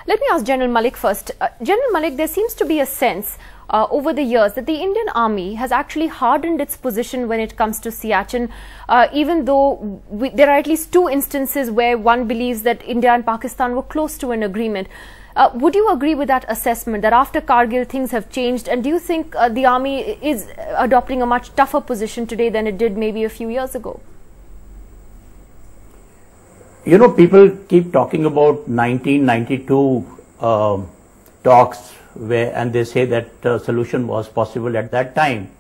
Let me ask General Malik first. General Malik, there seems to be a sense over the years that the Indian Army has actually hardened its position when it comes to Siachen, even though there are at least two instances where one believes that India and Pakistan were close to an agreement. Would you agree with that assessment, that after Kargil things have changed, and do you think the Army is adopting a much tougher position today than it did maybe a few years ago? You know, people keep talking about 1992 talks and they say that solution was possible at that time.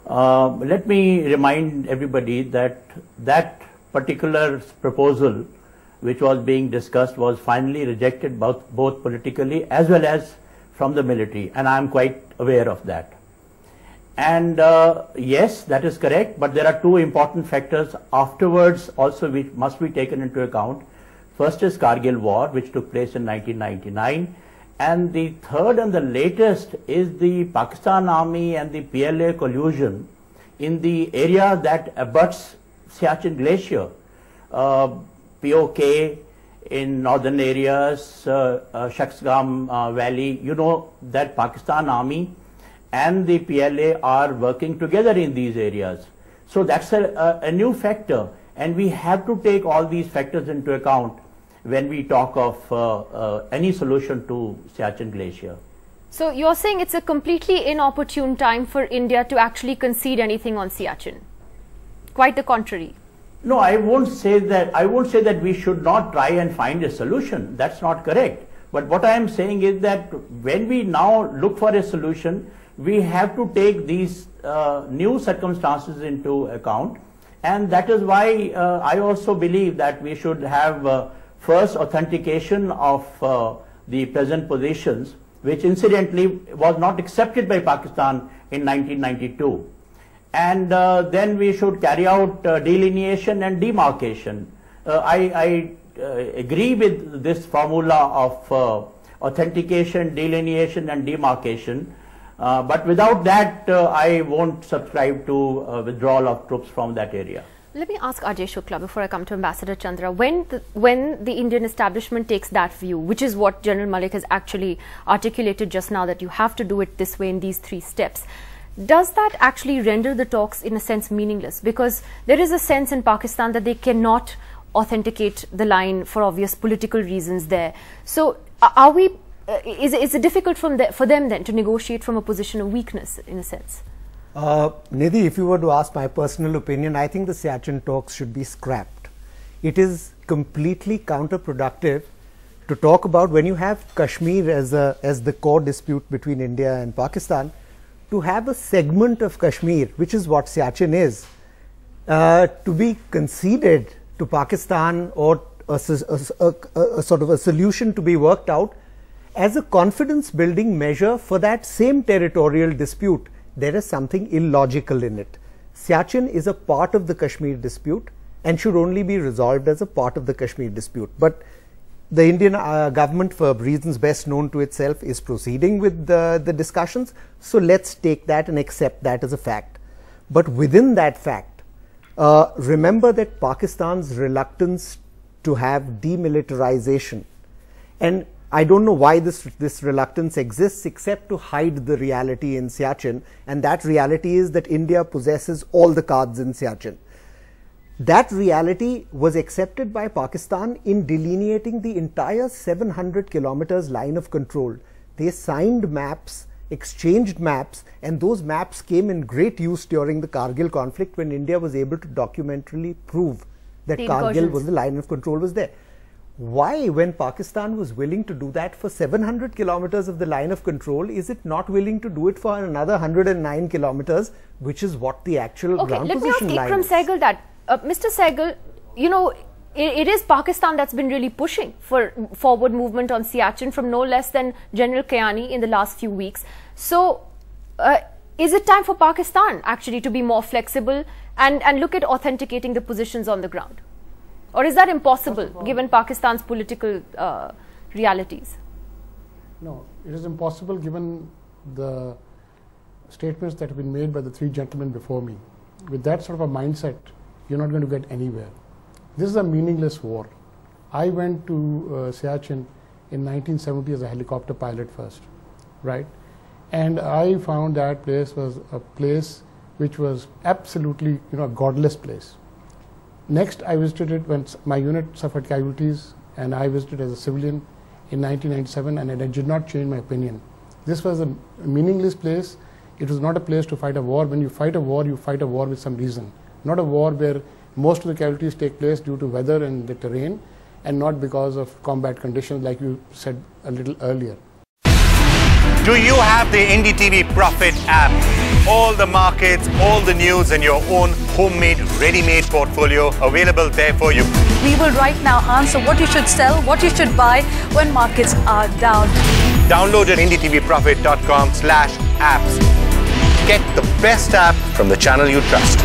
Let me remind everybody that that particular proposal which was being discussed was finally rejected both politically as well as from the military, and I am quite aware of that. And yes, that is correct, but there are two important factors afterwards also which must be taken into account. First is Kargil War, which took place in 1999, and the third and the latest is the Pakistan Army and the PLA collusion in the area that abuts Siachen Glacier, POK in northern areas, Shaksgam Valley. You know that Pakistan Army and the PLA are working together in these areas. So that's a new factor, and we have to take all these factors into account when we talk of any solution to Siachen Glacier. So you're saying it's a completely inopportune time for India to actually concede anything on Siachen? Quite the contrary. No, I won't say that. I won't say that we should not try and find a solution. That's not correct. But what I am saying is that when we now look for a solution, we have to take these new circumstances into account, and that is why I also believe that we should have first authentication of the present positions, which incidentally was not accepted by Pakistan in 1992. And then we should carry out delineation and demarcation. I agree with this formula of authentication, delineation and demarcation, but without that I won't subscribe to withdrawal of troops from that area. Let me ask Ajay Shukla before I come to Ambassador Chandra. When the Indian establishment takes that view, which is what General Malik has actually articulated just now, that you have to do it this way in these 3 steps, does that actually render the talks in a sense meaningless? Because there is a sense in Pakistan that they cannot authenticate the line for obvious political reasons there. So are we, is it difficult for them then to negotiate from a position of weakness in a sense? Nidhi, if you were to ask my personal opinion, I think the Siachen talks should be scrapped. It is completely counterproductive to talk about, when you have Kashmir as the core dispute between India and Pakistan, to have a segment of Kashmir, which is what Siachen is, to be conceded to Pakistan, or a sort of a solution to be worked out as a confidence building measure for that same territorial dispute. There is something illogical in it. Siachen is a part of the Kashmir dispute and should only be resolved as a part of the Kashmir dispute. But the Indian government, for reasons best known to itself, is proceeding with the discussions. So let's take that and accept that as a fact. But within that fact, remember that Pakistan's reluctance to have demilitarization, and I don't know why this reluctance exists except to hide the reality in Siachen, and that reality is that India possesses all the cards in Siachen. That reality was accepted by Pakistan in delineating the entire 700 kilometers line of control. They signed maps, exchanged maps, and those maps came in great use during the Kargil conflict, when India was able to documentarily prove that Kargil was the line of control was there. Why, when Pakistan was willing to do that for 700 kilometers of the line of control, is it not willing to do it for another 109 kilometers, which is what the actual ground position line is? Let me ask Ikram Sehgal that. Mr. Sehgal, you know, it is Pakistan that's been really pushing for forward movement on Siachen, from no less than General Kayani in the last few weeks. So, is it time for Pakistan actually to be more flexible and look at authenticating the positions on the ground? Or is that impossible given Pakistan's political realities? No, it is impossible given the statements that have been made by the 3 gentlemen before me. With that sort of a mindset, you're not going to get anywhere. This is a meaningless war. I went to Siachen in 1970 as a helicopter pilot first, right? And I found that place was a place which was absolutely, a godless place. Next, I visited it when my unit suffered casualties, and I visited as a civilian in 1997, and I did not change my opinion. This was a meaningless place. It was not a place to fight a war. When you fight a war with some reason, not a war where most of the casualties take place due to weather and the terrain, and not because of combat conditions like you said a little earlier. Do you have the NDTV Profit app? All the markets, all the news and your own homemade, ready-made portfolio available there for you. We will right now answer what you should sell, what you should buy when markets are down. Download at ndtvprofit.com/apps. Get the best app from the channel you trust.